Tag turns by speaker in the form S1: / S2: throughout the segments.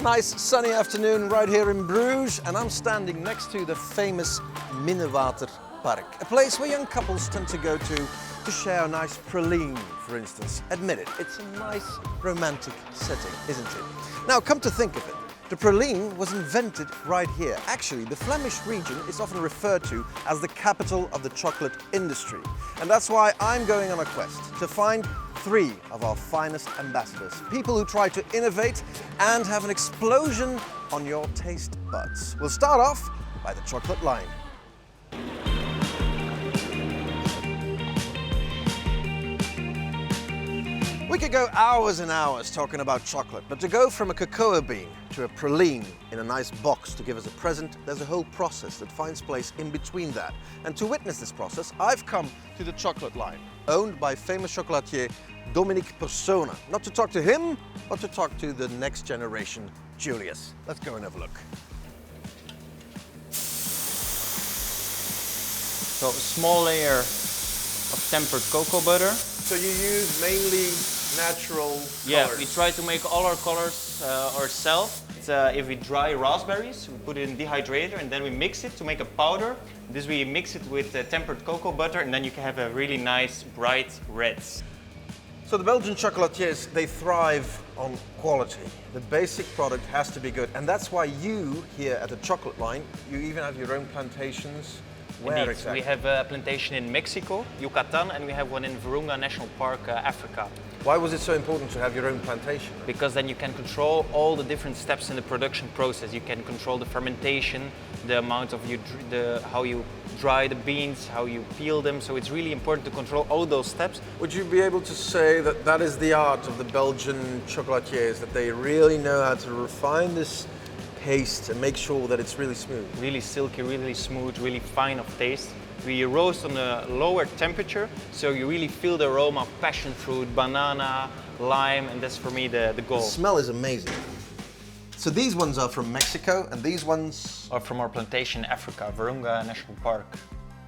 S1: nice sunny afternoon right here in Bruges, and I'm standing next to the famous Minnewaterpark, a place where young couples tend to go to share a nice praline, for instance. Admit it, it's a nice romantic setting, isn't it? Now, come to think of it, the praline was invented right here. Actually, the Flemish region is often referred to as the capital of the chocolate industry. And that's why I'm going on a quest to find 3 of our finest ambassadors. People who try to innovate and have an explosion on your taste buds. We'll start off by the chocolate line. We could go hours and hours talking about chocolate, but to go from a cocoa bean to a praline in a nice box to give us a present, there's a whole process that finds place in between that. And to witness this process, I've come to the chocolate line, owned by famous chocolatier Dominique Persona. Not to talk to him, but to talk to the next generation, Julius. Let's go and have a look.
S2: So a small layer of tempered cocoa butter.
S1: So you use mainly natural colors?
S2: Yeah, we try to make all our colors ourselves. If we dry raspberries, we put it in dehydrator and then we mix it to make a powder. This we mix it with tempered cocoa butter and then you can have a really nice bright reds.
S1: So the Belgian chocolatiers, they thrive on quality. The basic product has to be good, and that's why you here at the chocolate line, you even have your own plantations. Where
S2: Indeed,
S1: exactly?
S2: we have a plantation in Mexico, Yucatan, and we have one in Virunga National Park, Africa.
S1: Why was it so important to have your own plantation?
S2: Because then you can control all the different steps in the production process. You can control the fermentation, the amount of how you dry the beans, how you peel them. So it's really important to control all those steps.
S1: Would you be able to say that that is the art of the Belgian chocolatiers, that they really know how to refine this paste and make sure that it's really smooth?
S2: Really silky, really smooth, really fine of taste. We roast on a lower temperature, so you really feel the aroma of passion fruit, banana, lime, and that's for me the goal.
S1: The smell is amazing. So these ones are from Mexico, and these ones
S2: are from our plantation in Africa, Virunga National Park.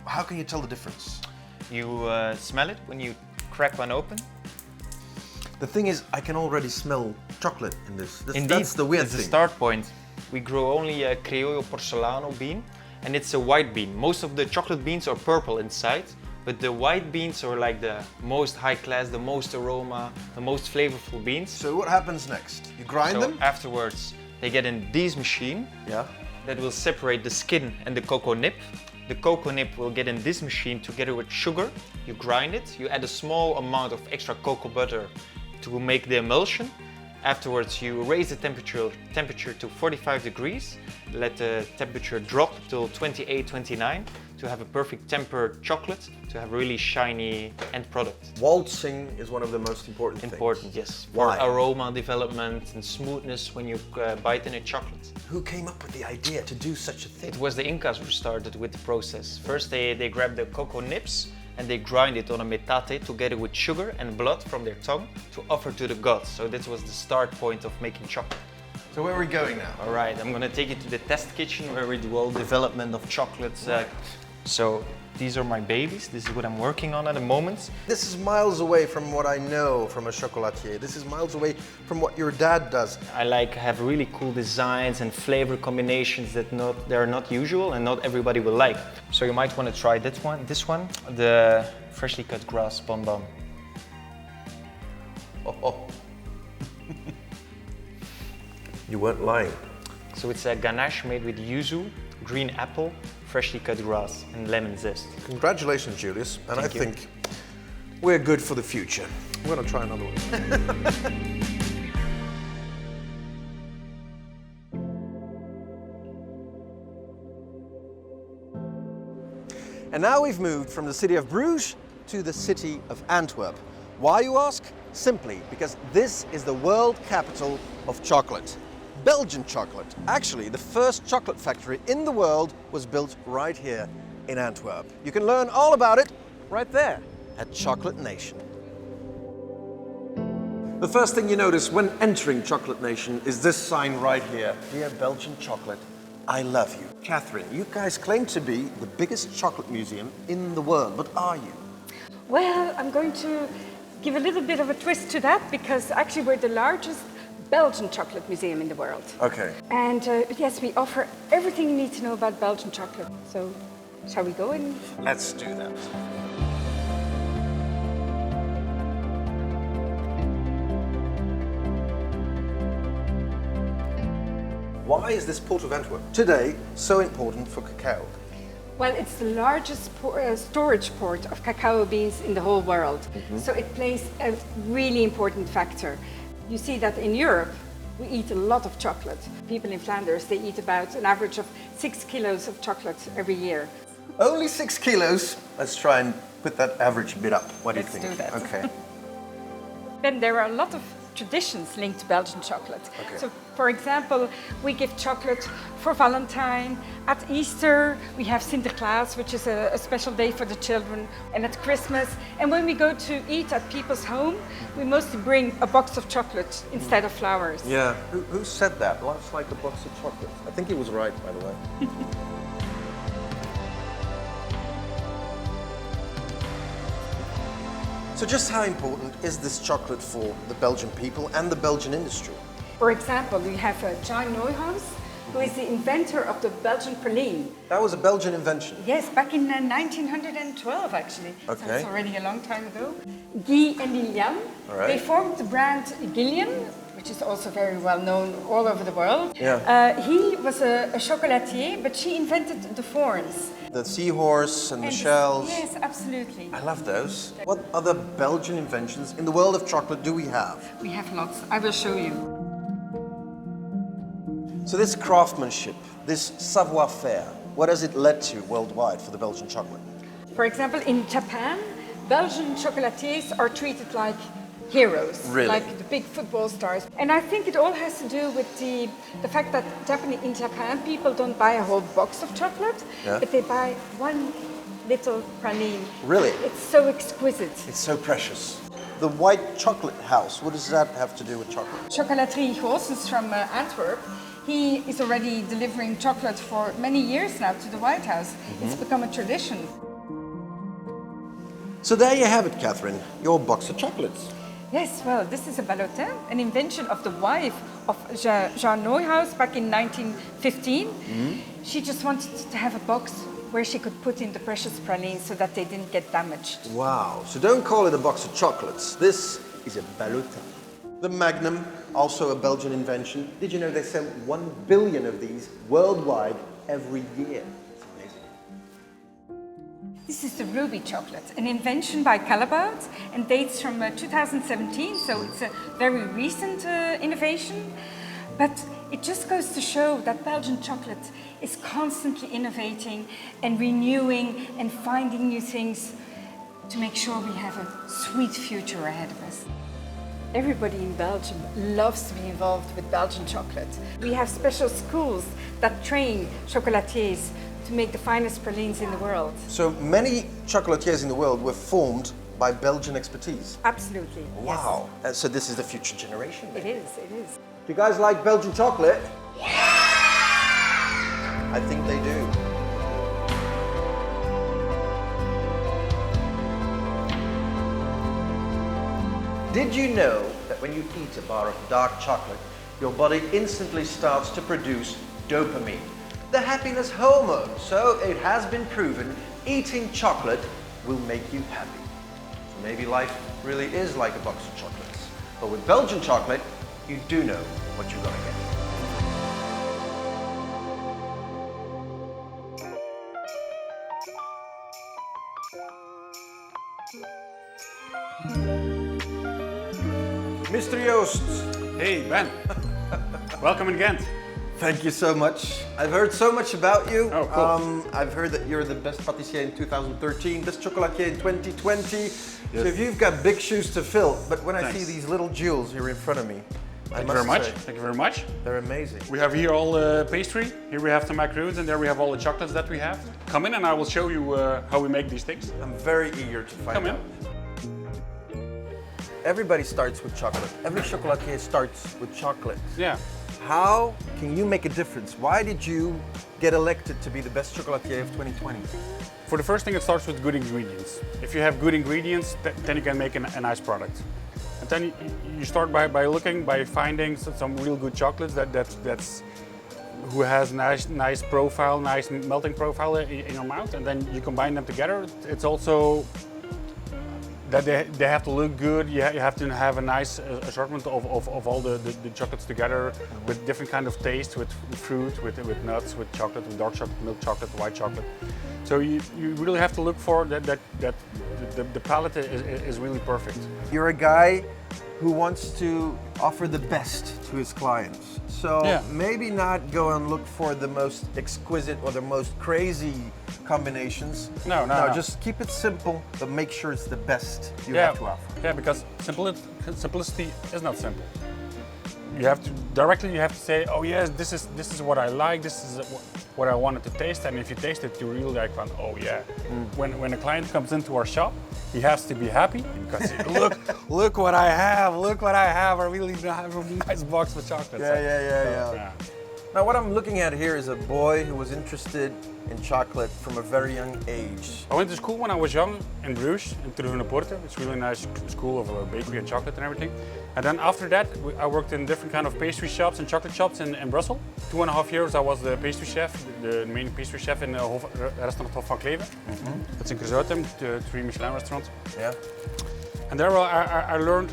S1: How can you tell the difference?
S2: You smell it when you crack one open.
S1: The thing is, I can already smell chocolate in this.
S2: Indeed,
S1: that's the weird
S2: it's
S1: thing.
S2: the start point. We grow only a Criollo Porcelano bean, and it's a white bean. Most of the chocolate beans are purple inside, but the white beans are like the most high class, the most aroma, the most flavorful beans.
S1: So what happens next? You grind them?
S2: Afterwards, they get in this machine.
S1: Yeah.
S2: That will separate the skin and the cocoa nib. The cocoa nib will get in this machine together with sugar. You grind it, you add a small amount of extra cocoa butter to make the emulsion. Afterwards, you raise the temperature to 45 degrees. Let the temperature drop till 28, 29 to have a perfect tempered chocolate, to have a really shiny end product.
S1: Waltzing is one of the most important things.
S2: Important, yes.
S1: Why?
S2: For aroma development and smoothness when you bite in a chocolate.
S1: Who came up with the idea to do such a thing?
S2: It was the Incas who started with the process. First, they grabbed the cocoa nibs and they grind it on a metate together with sugar and blood from their tongue to offer to the gods. So this was the start point of making chocolate.
S1: So where are we going now?
S2: All right, I'm gonna take you to the test kitchen where we do all development of chocolates. So these are my babies. This is what I'm working on at the moment.
S1: This is miles away from what I know from a chocolatier. This is miles away from what your dad does.
S2: I like have really cool designs and flavor combinations that they're not usual and not everybody will like. So you might want to try this one, the freshly cut grass bonbon.
S1: Oh. You weren't lying.
S2: So it's a ganache made with yuzu, green apple, freshly cut grass and lemon zest.
S1: Congratulations, Julius. And
S2: Thank you.
S1: I think we're good for the future. I'm gonna try another one. And now we've moved from the city of Bruges to the city of Antwerp. Why, you ask? Simply because this is the world capital of chocolate. Belgian chocolate. Actually, the first chocolate factory in the world was built right here in Antwerp. You can learn all about it right there at Chocolate Nation. The first thing you notice when entering Chocolate Nation is this sign right here. Dear Belgian chocolate, I love you. Catherine, you guys claim to be the biggest chocolate museum in the world, but are you?
S3: Well, I'm going to give a little bit of a twist to that because actually we're the largest Belgian chocolate museum in the world.
S1: Okay.
S3: And yes, we offer everything you need to know about Belgian chocolate. So, shall we go in?
S1: Let's do that. Why is this port of Antwerp today so important for cacao?
S3: Well, it's the largest storage port of cacao beans in the whole world. So it plays a really important factor. You see that in Europe, we eat a lot of chocolate. People in Flanders, they eat about an average of 6 kilos of chocolate every year.
S1: Only 6 kilos? Let's try and put that average a bit up. What do you think?
S3: Let's do that.
S1: Okay.
S3: Then there are a lot of traditions linked to Belgian chocolate.
S1: Okay.
S3: So, for example, we give chocolate for Valentine. At Easter, we have Sinterklaas, which is a special day for the children, and at Christmas. And when we go to eat at people's home, we mostly bring a box of chocolate instead of flowers.
S1: Yeah. Who said that? Life's like a box of chocolates. I think he was right, by the way. So just how important is this chocolate for the Belgian people and the Belgian industry?
S3: For example, we have John Neuhaus, who is the inventor of the Belgian praline.
S1: That was a Belgian invention.
S3: Yes, back in 1912, actually.
S1: Okay.
S3: So it's already a long time ago. Guy and Liliane,
S1: All right.
S3: they formed the brand Gillian, which is also very well known all over the world.
S1: Yeah.
S3: He was a chocolatier, but she invented the forms.
S1: The seahorse and the
S3: And
S1: shells.
S3: Yes, absolutely.
S1: I love those. What other Belgian inventions in the world of chocolate do we have?
S3: We have lots. I will show you.
S1: So this craftsmanship, this savoir-faire, what has it led to worldwide for the Belgian chocolate?
S3: For example, in Japan, Belgian chocolatiers are treated like heroes,
S1: Really?
S3: like the big football stars. And I think it all has to do with the fact that in Japan, people don't buy a whole box of chocolate,
S1: Yeah.
S3: but they buy one little praline.
S1: Really?
S3: It's so exquisite.
S1: It's so precious. The white chocolate house, what does that have to do with chocolate?
S3: Chocolatiers Goossens from Antwerp, he is already delivering chocolate for many years now to the White House. It's become a tradition.
S1: So there you have it, Catherine, your box of chocolates.
S3: Yes, well, this is a ballotin, an invention of the wife of Jean Neuhaus back in 1915. She just wanted to have a box where she could put in the precious pralines so that they didn't get damaged.
S1: Wow, so don't call it a box of chocolates. This is a ballotin. The Magnum, also a Belgian invention. Did you know they sell 1 billion of these worldwide every year? It's amazing.
S3: This is the ruby chocolate, an invention by Callebaut and dates from 2017, so it's a very recent innovation. But it just goes to show that Belgian chocolate is constantly innovating and renewing and finding new things to make sure we have a sweet future ahead of us. Everybody in Belgium loves to be involved with Belgian chocolate. We have special schools that train chocolatiers to make the finest pralines in the world.
S1: So many chocolatiers in the world were formed by Belgian expertise.
S3: Absolutely.
S1: Wow. So this is the future generation.
S3: Yes. It is, it is.
S1: Do you guys like Belgian chocolate? Yeah! I think they do. Did you know that when you eat a bar of dark chocolate, your body instantly starts to produce dopamine, the happiness hormone? So it has been proven eating chocolate will make you happy. So maybe life really is like a box of chocolates. But with Belgian chocolate, you do know what you're gonna get. Mr. Joost.
S4: Hey, Ben. Welcome in Ghent.
S1: Thank you so much. I've heard so much about you.
S4: Oh, cool.
S1: I've heard that you're the best pâtissier in 2013, best chocolatier in 2020.
S4: Yes.
S1: So if you've got big shoes to fill, but when I
S4: Thanks.
S1: see these little jewels here in front of me,
S4: Thank you very much. Thank you very much.
S1: They're amazing.
S4: We have here all the pastry. Here we have the macaroons, and there we have all the chocolates that we have. Come in and I will show you how we make these things.
S1: I'm very eager to find
S4: Come in.
S1: out. Everybody starts with chocolate. Every chocolatier starts with chocolate.
S4: Yeah.
S1: How can you make a difference? Why did you get elected to be the best chocolatier of 2020?
S4: For the first thing, it starts with good ingredients. If you have good ingredients, then you can make a nice product. And then you start by looking, by finding some real good chocolates that's who has nice profile, nice melting profile in your mouth, and then you combine them together. It's also that they have to look good. You have to have a nice assortment of all the chocolates together with different kind of taste, with fruit, with nuts, with chocolate, with dark chocolate, milk chocolate, white chocolate. So you really have to look for that the palette is really perfect.
S1: You're a guy who wants to offer the best to his clients. So maybe not go and look for the most exquisite or the most crazy combinations.
S4: No.
S1: Just keep it simple, but make sure it's the best you have to offer.
S4: Yeah, because simplicity is not simple. You have to say, oh yes, this is what I like, this is what I wanted to taste, and if you taste it, you really like, oh yeah. When a client comes into our shop, he has to be happy because look what I have, I really have a nice box of chocolates.
S1: Yeah. Now what I'm looking at here is a boy who was interested in chocolate from a very young age.
S4: I went to school when I was young in Bruges, in Tervunepoorte. It's a really nice school of bakery and chocolate and everything. And then after that, I worked in different kind of pastry shops and chocolate shops in Brussels. 2.5 years I was the pastry chef, the main pastry chef in the restaurant Hof van Cleven. It's in Cruzotem, 3 Michelin restaurants.
S1: Yeah.
S4: And there I learned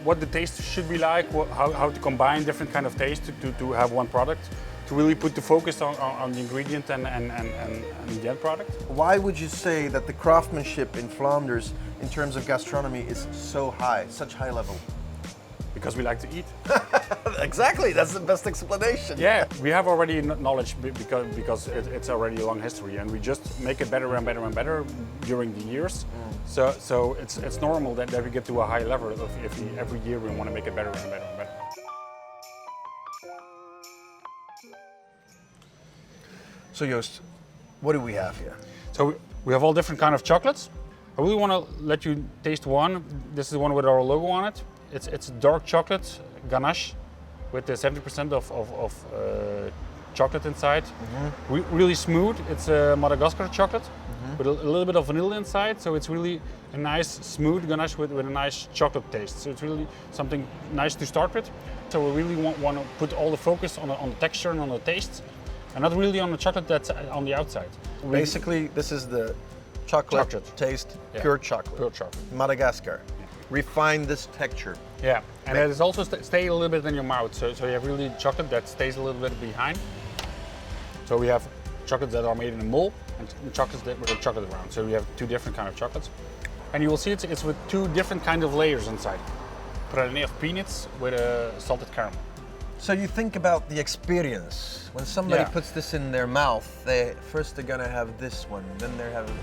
S4: what the taste should be like, how to combine different kind of taste to have one product, to really put the focus on the ingredient and the end product.
S1: Why would you say that the craftsmanship in Flanders in terms of gastronomy is so high, such high level?
S4: Because we like to eat.
S1: Exactly, that's the best explanation.
S4: Yeah, we have already knowledge because it's already a long history, and we just make it better and better and better during the years. So it's normal that we get to a high level if every year we want to make it better and better and better.
S1: So Joost, what do we have here?
S4: So we have all different kind of chocolates. I really want to let you taste one. This is the one with our logo on it. It's dark chocolate ganache with 70% of chocolate inside. Really smooth. It's a Madagascar chocolate with a little bit of vanilla inside. So it's really a nice smooth ganache with a nice chocolate taste. So it's really something nice to start with. So we really want to put all the focus on the texture and on the taste, and not really on the chocolate that's on the outside.
S1: Basically, this is the chocolate taste, pure chocolate.
S4: Pure chocolate.
S1: Madagascar. Refine this texture.
S4: Yeah, and it is also stay a little bit in your mouth. So you have really chocolate that stays a little bit behind. So we have chocolates that are made in a mold and chocolates that with a chocolate around. So we have two different kind of chocolates. And you will see it's with two different kind of layers inside. Praliné of peanuts with a salted caramel.
S1: So you think about the experience. When somebody puts this in their mouth, they're gonna have this one, then they're having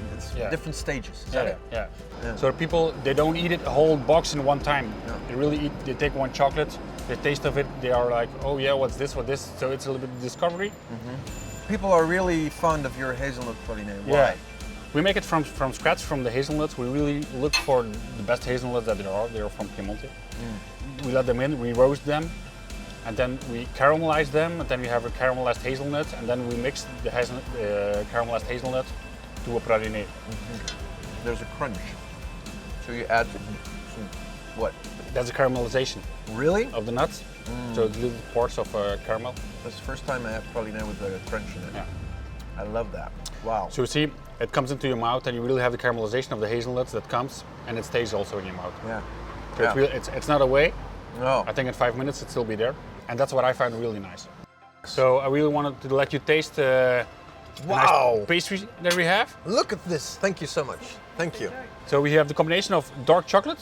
S1: different stages. Is that it?
S4: Yeah. So people, they don't eat it a whole box in one time. No. They take one chocolate, the taste of it, they are like, oh yeah, what's this? So it's a little bit of discovery.
S1: People are really fond of your hazelnut praliné. Why?
S4: Yeah. We make it from scratch, from the hazelnuts. We really look for the best hazelnuts that there are. They are from Piemonte. We let them in, we roast them, and then we caramelize them, and then we have a caramelized hazelnut, and then we mix the caramelized hazelnut to a praliné.
S1: There's a crunch. So you add some what?
S4: That's a caramelization.
S1: Really?
S4: Of the nuts. So it's little parts of caramel.
S1: That's the first time I have praliné with a crunch in it.
S4: Yeah.
S1: I love that. Wow.
S4: So you see, it comes into your mouth, and you really have the caramelization of the hazelnuts that comes, and it stays also in your mouth.
S1: Yeah.
S4: So it's not away.
S1: No.
S4: I think in 5 minutes it'll still be there, and that's what I find really nice. So I really wanted to let you taste the nice pastry that we have.
S1: Look at this. Thank you so much. Thank you.
S4: So we have the combination of dark chocolate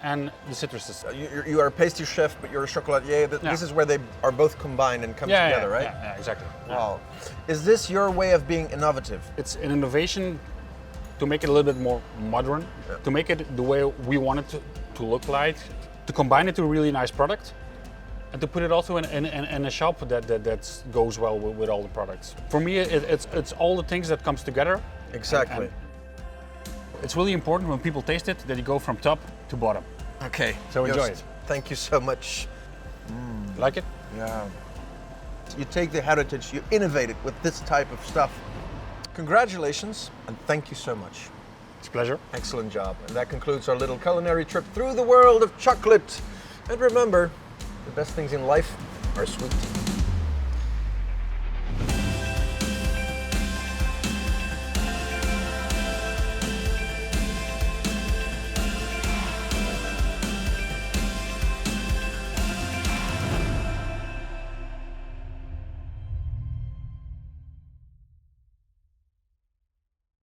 S4: and the citruses.
S1: You are a pastry chef, but you're a chocolatier. This is where they are both combined and come together, right?
S4: Yeah, exactly.
S1: Wow. Is this your way of being innovative?
S4: It's an innovation to make it a little bit more modern, to make it the way we want it to look like, to combine it to a really nice product, and to put it also in a shop that goes well with all the products. For me, it's all the things that comes together.
S1: Exactly.
S4: And it's really important when people taste it that you go from top to bottom.
S1: Okay.
S4: So enjoy it.
S1: Thank you so much.
S4: Like it?
S1: Yeah. You take the heritage, you innovate it with this type of stuff. Congratulations, and thank you so much.
S4: It's a pleasure.
S1: Excellent job. And that concludes our little culinary trip through the world of chocolate. And remember, the best things in life are sweet.